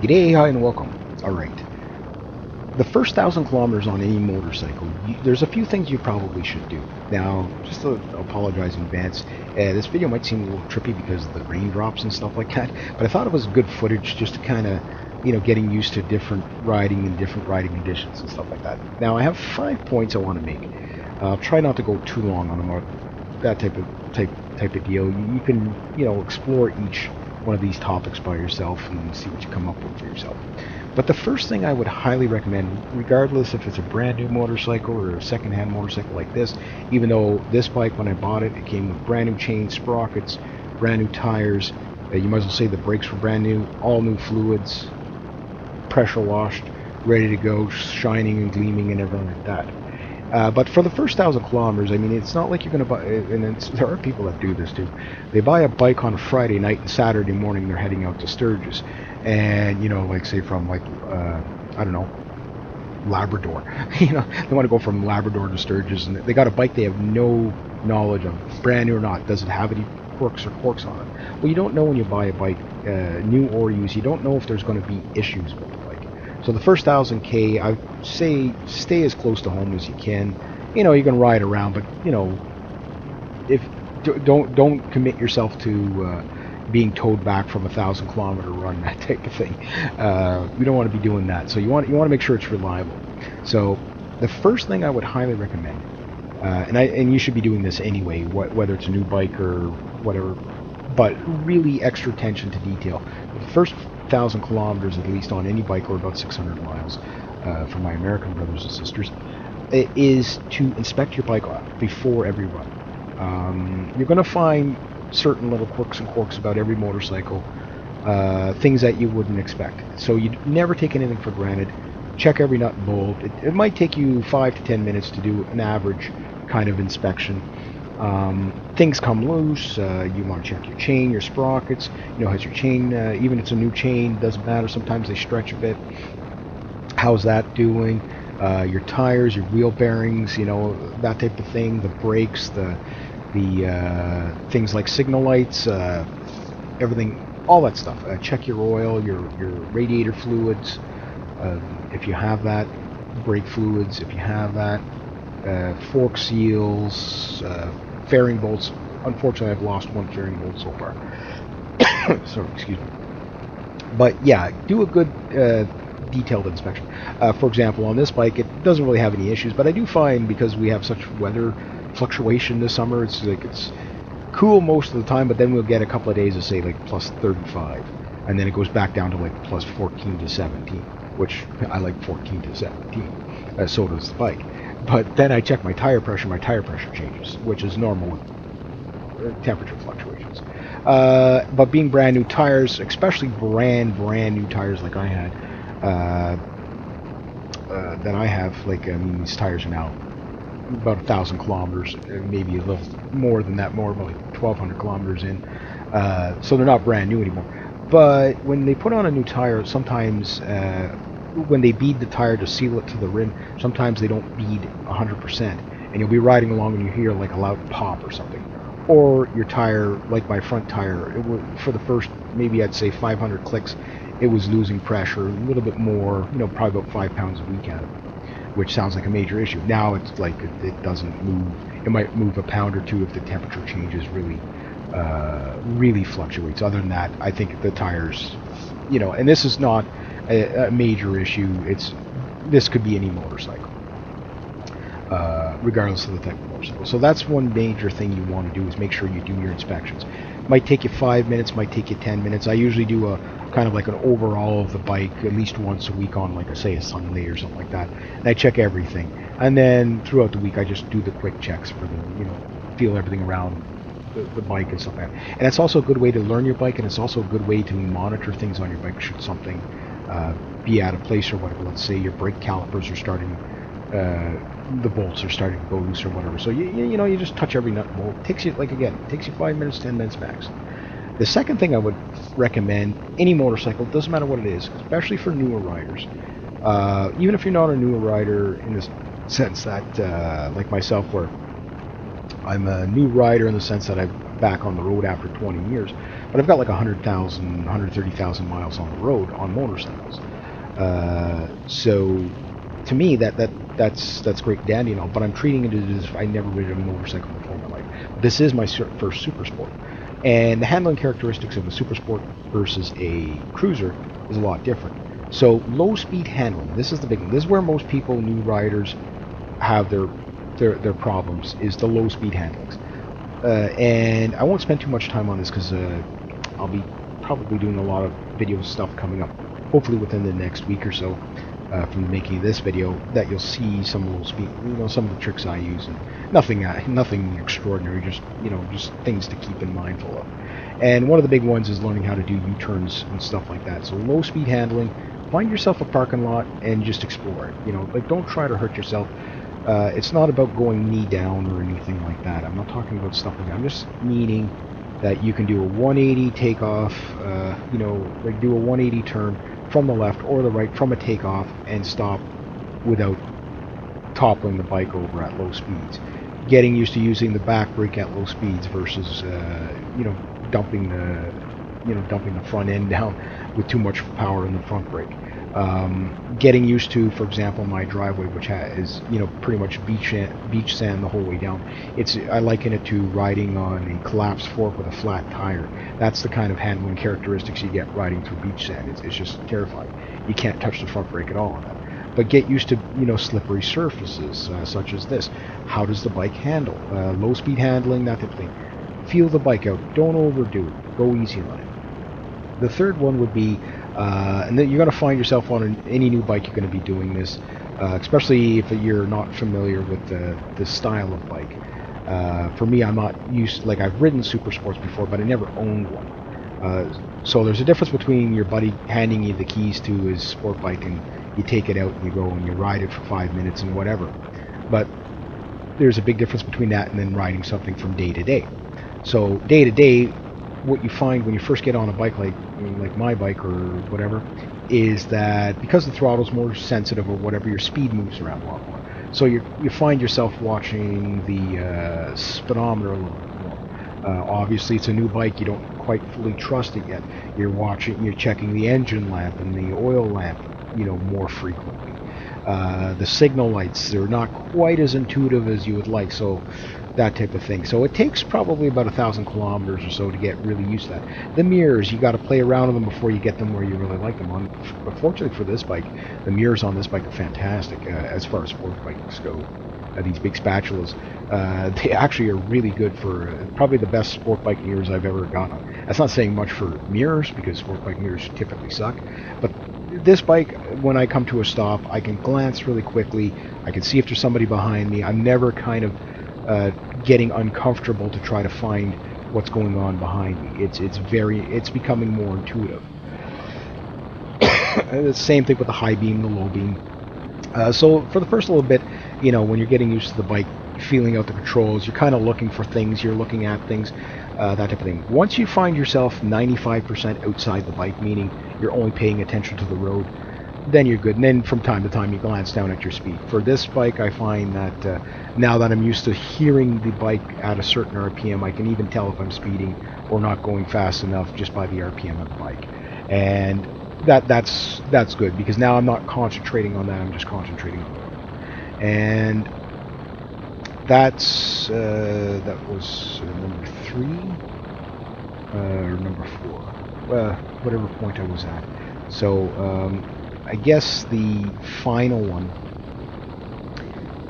G'day, hi, and welcome. Alright, the first 1,000 kilometers on any motorcycle, there's a few things you probably should do. Now, just to apologize in advance, this video might seem a little trippy because of the raindrops and stuff like that, but I thought it was good footage just to kind of, getting used to different riding and different riding conditions and stuff like that. Now, I have 5 points I want to make. I'll try not to go too long on them, or that type of deal. You can, explore each one of these topics by yourself and see what you come up with for yourself. But the first thing I would highly recommend, regardless if it's a brand new motorcycle or a second-hand motorcycle like this, even though this bike, when I bought it, it came with brand new chains, sprockets, brand new tires, you might as well say the brakes were brand new, all new fluids, pressure washed, ready to go, shining and gleaming and everything like that. But for the first 1,000 kilometers, I mean, it's not like you're going to buy, and there are people that do this too. They buy a bike on a Friday night and Saturday morning they're heading out to Sturgis. And, like say from like, I don't know, Labrador. They want to go from Labrador to Sturgis, and they got a bike they have no knowledge of, brand new or not. Does it have any quirks or corks on it? Well, you don't know when you buy a bike, new or used. You don't know if there's going to be issues with it. So the first 1,000 I say stay as close to home as you can. You can ride around, but if don't commit yourself to being towed back from 1,000 kilometer run, that type of thing. We don't want to be doing that. So you want to make sure it's reliable. So the first thing I would highly recommend, and you should be doing this anyway, whether it's a new bike or whatever, but really extra attention to detail. The first 1,000 kilometers at least on any bike, or about 600 miles for my American brothers and sisters, is to inspect your bike before every run. You're going to find certain little quirks and corks about every motorcycle, things that you wouldn't expect. So you never take anything for granted. Check every nut and bolt. It might take you 5 to 10 minutes to do an average kind of inspection. Things come loose. You want to check your chain, your sprockets. Has your chain, even if it's a new chain, doesn't matter. Sometimes they stretch a bit. How's that doing? Your tires, your wheel bearings, that type of thing. The brakes, the things like signal lights, everything, all that stuff. Check your oil, your radiator fluids, if you have that. Brake fluids, if you have that. Fork seals, fairing bolts. Unfortunately, I've lost one fairing bolt so far. Sorry, excuse me. But yeah, do a good detailed inspection. For example, on this bike, it doesn't really have any issues, but I do find, because we have such weather fluctuation this summer, it's cool most of the time, but then we'll get a couple of days of, say, like plus 35, and then it goes back down to like plus 14 to 17, which I like 14 to 17. So does the bike. But then I check my tire pressure changes, which is normal with temperature fluctuations. But being brand new tires, especially brand new tires like I had, these tires are now about 1,000 kilometers, maybe a little more than that, more like 1,200 kilometers in. So they're not brand new anymore. But when they put on a new tire, sometimes when they bead the tire to seal it to the rim, sometimes they don't bead 100%, and you'll be riding along and you hear like a loud pop or something. Or your tire, like my front tire, it would, for the first, maybe I'd say 500 clicks, it was losing pressure a little bit more, probably about 5 pounds a week out of it, which sounds like a major issue. Now it's like it doesn't move. It might move a pound or two if the temperature changes really fluctuates. Other than that, I think the tires, and this is not a major issue. This could be any motorcycle, regardless of the type of motorcycle. So that's one major thing you want to do, is make sure you do your inspections. Might take you 5 minutes, might take you 10 minutes. I usually do a kind of like an overall of the bike at least once a week on, like I say, a Sunday or something like that, and I check everything. And then throughout the week I just do the quick checks for the feel everything around the bike and stuff like that. And it's also a good way to learn your bike, and it's also a good way to monitor things on your bike should something be out of place or whatever. Let's say your brake calipers are starting, the bolts are starting to go loose or whatever. So you just touch every nut and bolt. It takes you 5 minutes, 10 minutes max. The second thing I would recommend, any motorcycle, doesn't matter what it is, especially for newer riders. Even if you're not a newer rider in the sense that, like myself, where I'm a new rider in the sense that I'm back on the road after 20 years. but I've got like 100,000, 130,000 miles on the road on motorcycles. So to me, that's great and dandy and all, but I'm treating it as if I never ridden a motorcycle before in my life. This is my first super sport, and the handling characteristics of a super sport versus a cruiser is a lot different. So low speed handling, this is the big one. This is where most people, new riders, have their problems, is the low speed handlings. And I won't spend too much time on this because I'll be probably doing a lot of video stuff coming up, hopefully within the next week or so, from making this video, that you'll see some low speed, some of the tricks I use, and nothing extraordinary, just things to keep in mindful of. And one of the big ones is learning how to do U-turns and stuff like that. So low speed handling, find yourself a parking lot and just explore it. Like, don't try to hurt yourself. It's not about going knee down or anything like that. I'm not talking about stuff like that. I'm just meaning that you can do a 180 takeoff, like do a 180 turn from the left or the right from a takeoff and stop without toppling the bike over at low speeds. Getting used to using the back brake at low speeds versus, dumping the front end down with too much power in the front brake. Getting used to, for example, my driveway, which is pretty much beach sand the whole way down. I liken it to riding on a collapsed fork with a flat tire. That's the kind of handling characteristics you get riding through beach sand. It's just terrifying. You can't touch the front brake at all on that. But get used to slippery surfaces such as this. How does the bike handle? Low speed handling, that type of thing. Feel the bike out. Don't overdo it. Go easy on it. The third one would be, and then you're going to find yourself on any new bike you're going to be doing this, especially if you're not familiar with the style of bike. For me, I'm not used, like I've ridden super sports before, but I never owned one. So there's a difference between your buddy handing you the keys to his sport bike and you take it out and you go and you ride it for 5 minutes and whatever. But there's a big difference between that and then riding something from day to day. So day to day, what you find when you first get on a bike like my bike or whatever is that because the throttle's more sensitive or whatever, your speed moves around a lot more. So you find yourself watching the speedometer a little bit more. Obviously, it's a new bike, you don't quite fully trust it yet. You're checking the engine lamp and the oil lamp, more frequently. The signal lights, they're not quite as intuitive as you would like, so that type of thing. So it takes probably about 1,000 kilometers or so to get really used to that. The mirrors, you got to play around with them before you get them where you really like them. But fortunately for this bike, the mirrors on this bike are fantastic as far as sport bikes go. These big spatulas, they actually are really good for probably the best sport bike mirrors I've ever got on. That's not saying much for mirrors because sport bike mirrors typically suck, but this bike, when I come to a stop, I can glance really quickly. I can see if there's somebody behind me. I'm never kind of getting uncomfortable to try to find what's going on behind me. It's becoming more intuitive. The same thing with the high beam, the low beam. So for the first little bit, when you're getting used to the bike, feeling out the controls, you're kind of looking for things, you're looking at things, that type of thing. Once you find yourself 95% outside the bike, meaning you're only paying attention to the road, then you're good. And then from time to time you glance down at your speed. For this bike, I find that now that I'm used to hearing the bike at a certain RPM, I can even tell if I'm speeding or not going fast enough just by the RPM of the bike. And that's good, because now I'm not concentrating on that, I'm just concentrating on the road. And that was number 3 or number 4, whatever point I was at. So I guess the final one,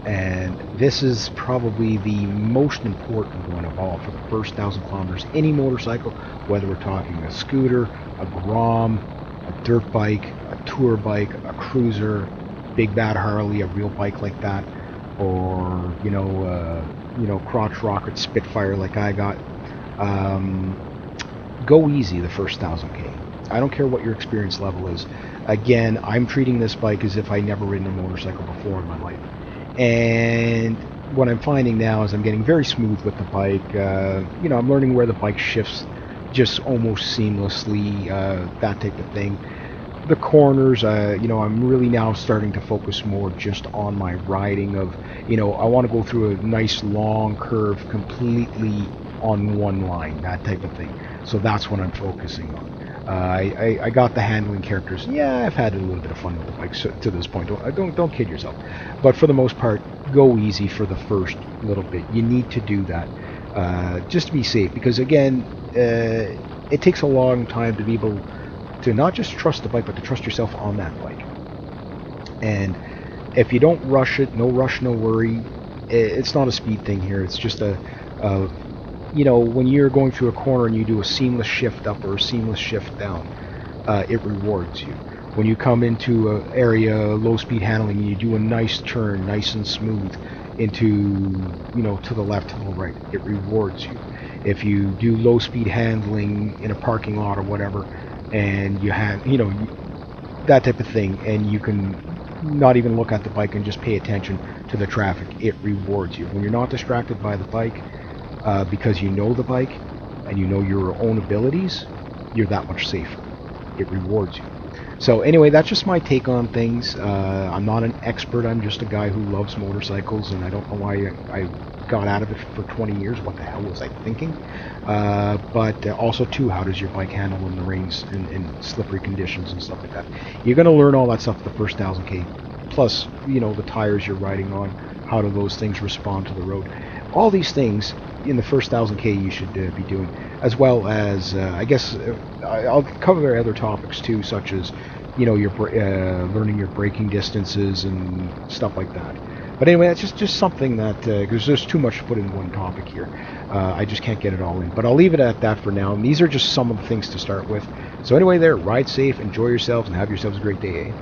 and this is probably the most important one of all for the first 1,000 kilometers. Any motorcycle, whether we're talking a scooter, a Grom, a dirt bike, a tour bike, a cruiser, big bad Harley, a real bike like that, or crotch rocket Spitfire like I got, go easy the first 1,000 k. I don't care what your experience level is. Again, I'm treating this bike as if I never ridden a motorcycle before in my life. And what I'm finding now is I'm getting very smooth with the bike. I'm learning where the bike shifts just almost seamlessly, that type of thing. The corners, I'm really now starting to focus more just on my riding of, I want to go through a nice long curve completely on one line, that type of thing. So that's what I'm focusing on. I got the handling characters. Yeah, I've had a little bit of fun with the bike to this point. Don't kid yourself. But for the most part, go easy for the first little bit. You need to do that just to be safe, because again, it takes a long time to be able to not just trust the bike, but to trust yourself on that bike. And if you don't rush it, no rush, no worry. It's not a speed thing here. It's just when you're going through a corner and you do a seamless shift up or a seamless shift down, it rewards you. When you come into an area, low speed handling, and you do a nice turn, nice and smooth, into, to the left, to the right, it rewards you. If you do low speed handling in a parking lot or whatever, and you have, that type of thing, and you can not even look at the bike and just pay attention to the traffic, it rewards you. When you're not distracted by the bike, because you know the bike and you know your own abilities, you're that much safer. It rewards you. So anyway, that's just my take on things. I'm not an expert. I'm just a guy who loves motorcycles, and I don't know why I got out of it for 20 years. What the hell was I thinking? But also, too, how does your bike handle in the rains and in slippery conditions and stuff like that? You're going to learn all that stuff the first 1,000K. Plus, the tires you're riding on, how do those things respond to the road? All these things in the first 1,000K you should be doing, as well as, I guess, I'll cover other topics too, such as, your learning your braking distances and stuff like that. But anyway, that's just something that, because there's too much to put in one topic here. I just can't get it all in. But I'll leave it at that for now. And these are just some of the things to start with. So anyway, ride safe, enjoy yourselves, and have yourselves a great day, eh?